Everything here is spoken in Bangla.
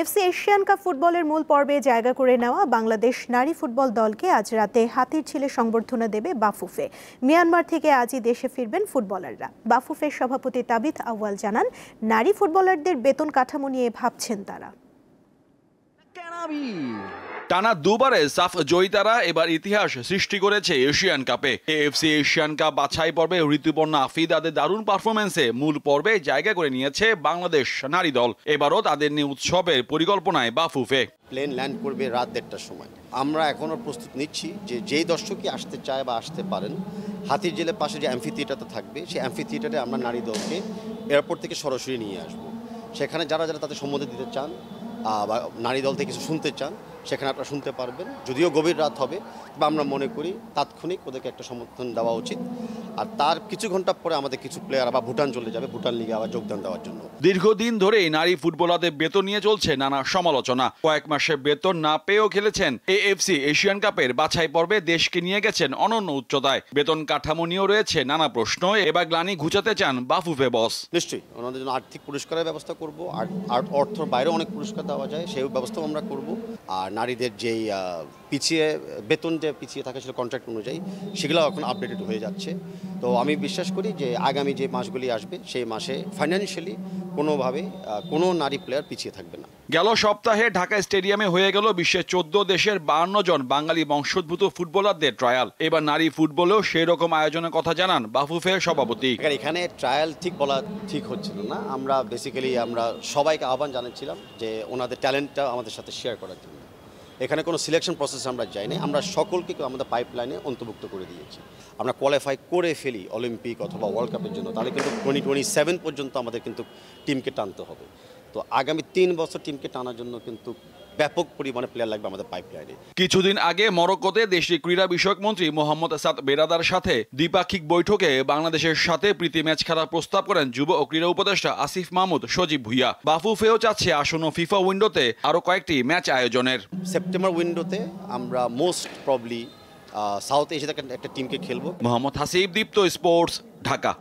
এফসি এশিয়ান কাপ ফুটবলের মূল পর্বে জায়গা করে নেওয়া বাংলাদেশ নারী ফুটবল দলকে আজ রাতে হাতিরঝিলে সংবর্ধনা দেবে বাফুফে। মিয়ানমার থেকে আজই দেশে ফিরবেন ফুটবলাররা। বাফুফের সভাপতি তাবিথ আউয়াল জানান, নারী ফুটবলারদের বেতন কাঠামো নিয়ে ভাবছেন তারা। টানা দুবারে সাফ জয়িতারা এবার ইতিহাস সৃষ্টি করেছে এশিয়ান কাপে। এএফসি এশিয়ান কাপ বাছাই পর্বে ঋতুপর্ণা আফিদাদের দারুণ পারফরমেন্সে মূল পর্বে জায়গা করে নিয়েছে বাংলাদেশ নারী দল। এবারও তাদের নিয়ে উৎসবের পরিকল্পনায় বাফুফে। প্লেন ল্যান্ড করবে রাত 1:30টার সময়। আমরা এখনও প্রস্তুত নিচ্ছি যে যেই দর্শকই আসতে চায় বা আসতে পারেন, হাতিরঝিলের পাশে যে অ্যাম্ফি থিয়েটারটা থাকবে, সেই অ্যাম্ফি থিয়েটারে আমরা নারী দলকে এয়ারপোর্ট থেকে সরাসরি নিয়ে আসবো। সেখানে যারা যারা তাদের সম্মতি দিতে চান বা নারী দল থেকে কিছু শুনতে চান, সেখানে আপনারা শুনতে পারবেন। যদিও গভীর রাত হবে, বা আমরা মনে করি তাৎক্ষণিক ওদেরকে একটা সমর্থন দেওয়া উচিত। আর তার কিছু ঘন্টা পরে আমাদের কিছু প্লেয়ার আবার ভুটান চলে যাবে, ভুটান লিগে আবার যোগদান দেওয়ার জন্য। দীর্ঘদিন ধরেই নারী ফুটবলারদের বেতন নিয়ে চলছে নানা সমালোচনা। কয়েক মাসে বেতন না পেয়েও খেলেছেন এএফসি এশিয়ান কাপের বাছাই পর্বে, দেশকে নিয়ে গেছেন অনন্য উচ্চতায়। বেতন কাঠামো নিয়েও রয়েছে নানা প্রশ্ন। এবার গ্লানি ঘুচাতে চান বাফুফে বস। নিশ্চয়ই ওনাদের জন্য আর্থিক পুরস্কারের ব্যবস্থা করব, আর অর্থের বাইরেও অনেক পুরস্কার দেওয়া যায়, সেই ব্যবস্থাও আমরা করব। আর নারীদের যেই পিছিয়ে বেতন যে পিছিয়ে থাকে সেটা কন্ট্রাক্ট অনুযায়ী, সেগুলো এখন আপডেটেড হয়ে যাচ্ছে। তো আমি বিশ্বাস করি যে আগামী যে মাসগুলি আসবে, সেই মাসে ফাইন্যান্সিয়ালি কোনোভাবে কোনো নারী প্লেয়ার পিছিয়ে থাকবে না। গেল সপ্তাহে ঢাকা স্টেডিয়ামে হয়ে গেল বিশ্বের 14 দেশের 52 জন বাঙালি বংশোদ্ভূত ফুটবলারদের ট্রায়াল। এবার নারী ফুটবলেও সেই রকম আয়োজনের কথা জানান বাফুফে সভাপতি। এখানে ট্রায়াল ঠিক বলা ঠিক হচ্ছিল না। আমরা বেসিক্যালি আমরা সবাইকে আহ্বান জানাচ্ছিলাম যে ওনাদের ট্যালেন্টটা আমাদের সাথে শেয়ার করার জন্য। এখানে কোনো সিলেকশন প্রসেস আমরা যাইনি, আমরা সকলকে আমাদের পাইপলাইনে অন্তর্ভুক্ত করে দিয়েছি। আমরা কোয়ালিফাই করে ফেলি অলিম্পিক অথবা ওয়ার্ল্ড কাপের জন্য, তাহলে কিন্তু 2027 পর্যন্ত আমাদের কিন্তু টিমকে টানতে হবে। তো আগামী 3 বছর টিমকে টানার জন্য কিন্তু ব্যাপক পরিমাণে প্লেয়ার লাগবে আমাদের পাইপলাইনে। কিছুদিন আগে মরক্কোতে দেশটির ক্রীড়া বিষয়ক মন্ত্রী মোহাম্মদ সাদ বেরাদার সাথে দ্বিপাক্ষিক বৈঠকে বাংলাদেশের সাথে প্রীতি ম্যাচ খেলার প্রস্তাব করেন যুব ও ক্রীড়া উপদেষ্টা আসিফ মাহমুদ সজীব ভুইয়া। বাফুফেও চাচ্ছে আসন্ন ফিফা উইন্ডোতে আরো কয়েকটি ম্যাচ আয়োজনের। সেপ্টেম্বর উইন্ডোতে আমরা মোস্ট প্রবলি সাউথ এশিয়া থেকে একটা টিমকে খেলবো। মোহাম্মদ হাসিব, দীপ্ত স্পোর্টস, ঢাকা।